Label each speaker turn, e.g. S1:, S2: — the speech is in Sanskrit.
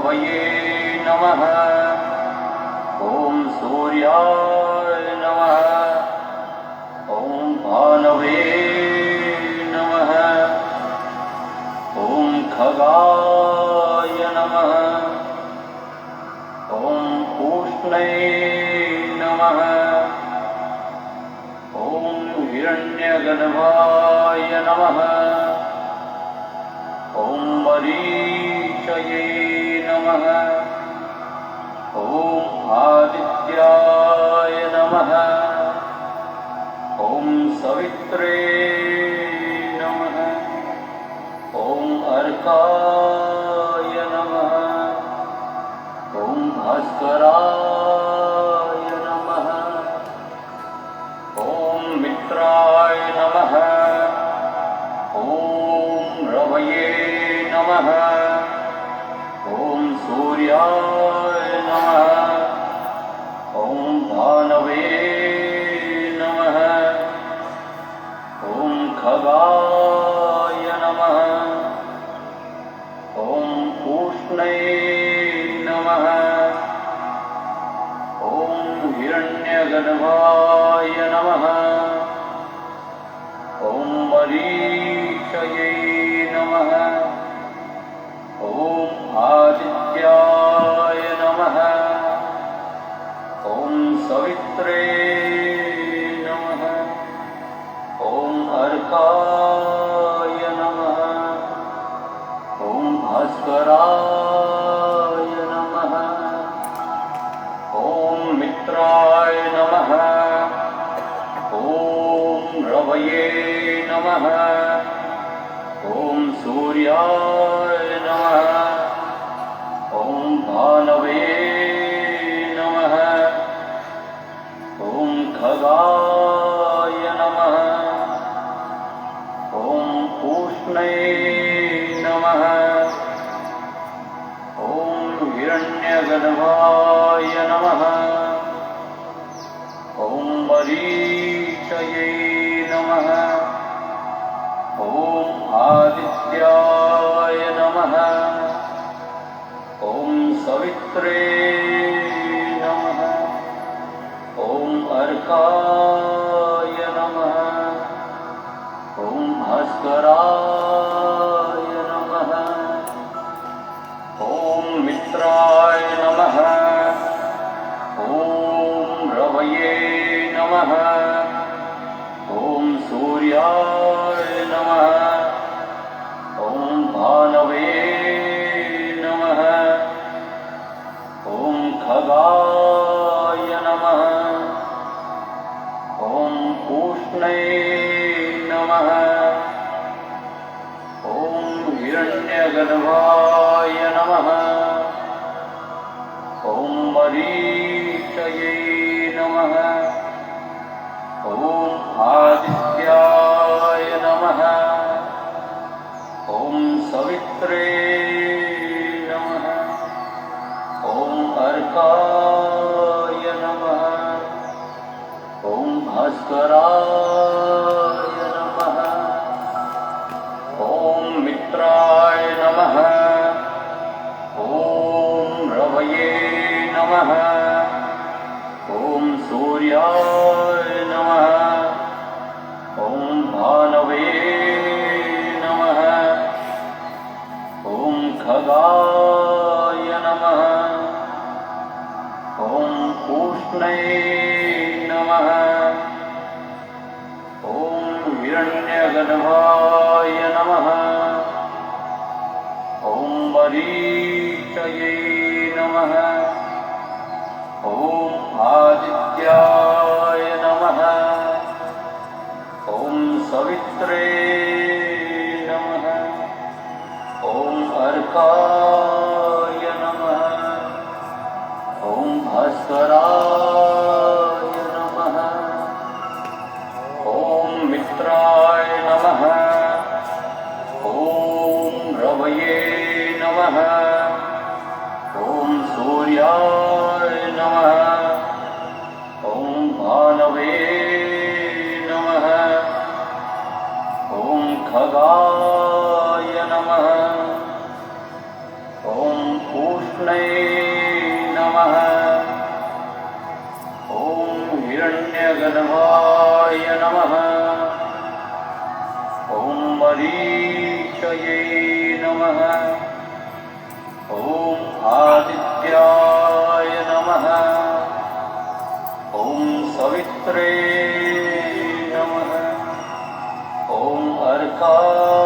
S1: रवये नमः। ॐ सूर्याय नमः। ॐ भानवे नमः। ॐ खगाय नमः। ॐ पूष्णे नमः। ॐ हिरण्यगर्भाय नमः। ॐ मरीचये नमः। ॐ आदित्याय नमः। ॐ सवित्रे नमः। ॐ अर्काय नमः। ॐ भास्कराय नमः। ॐ मित्राय नमः। ॐ रवये नमः। ॐ सूर्याय नमः। ॐ भानवे नमः। ॐ खगाय नमः। ॐ पूष्णे नमः। ॐ हिरण्यगर्भाय नमः। ॐ मरीचये नमः। ॐ आदित्याय नमः। ॐ सवित्रे नमः। ॐ अर्काय नमः। ॐ भास्कराय नमः। ॐ मित्राय नमः। ॐ रवये नमः। ॐ सूर्याय नमः। ॐ भानवे नमः। ॐ खगाय नमः। ॐ पूष्णे नमः। ॐ हिरण्यगर्भाय नमः। ॐ मरीचये नमः। ॐ आदित्याय नमः। ॐ सवित्रे नमः। ॐ अर्काय नमः। ॐ भास्कराय नमः। ॐ मित्राय नमः। ॐ रवये नमः। ॐ सूर्याय नमः। ॐ भानवे नमः। ॐ खगाय नमः। ॐ पूष्णे नमः। ॐ हिरण्यगर्भाय नमः। ॐ मरीचये नमः। ॐ आदित्याय नमः। ॐ सवित्रे नमः। ॐ अर्काय नमः। ॐ भास्कराय नमः। ॐ मित्राय नमः। ॐ रवये नमः। ॐ सूर्याय नमः। ॐ भानवे नमः। ॐ खगाय नमः। ॐ पूष्णे नमः। ॐ हिरण्यगर्भाय नमः। ॐ मरीचये नमः। ॐ आदित्याय नमः। ॐ सवित्रे नमः। ॐ अर्काय नमः। ॐ भास्कराय नमः। ॐ मित्राय नमः। ॐ रवये नमः। ॐ सूर्याय नमः। ॐ भानवे नमः। ॐ खगाय नमः। ॐ पूष्णे कृष्णे नमः। ॐ हिरण्यगर्भाय नमः। ॐ मरीचये नमः। ॐ आदित्याय नमः। ॐ सवित्रे नमः। ॐ अर्काय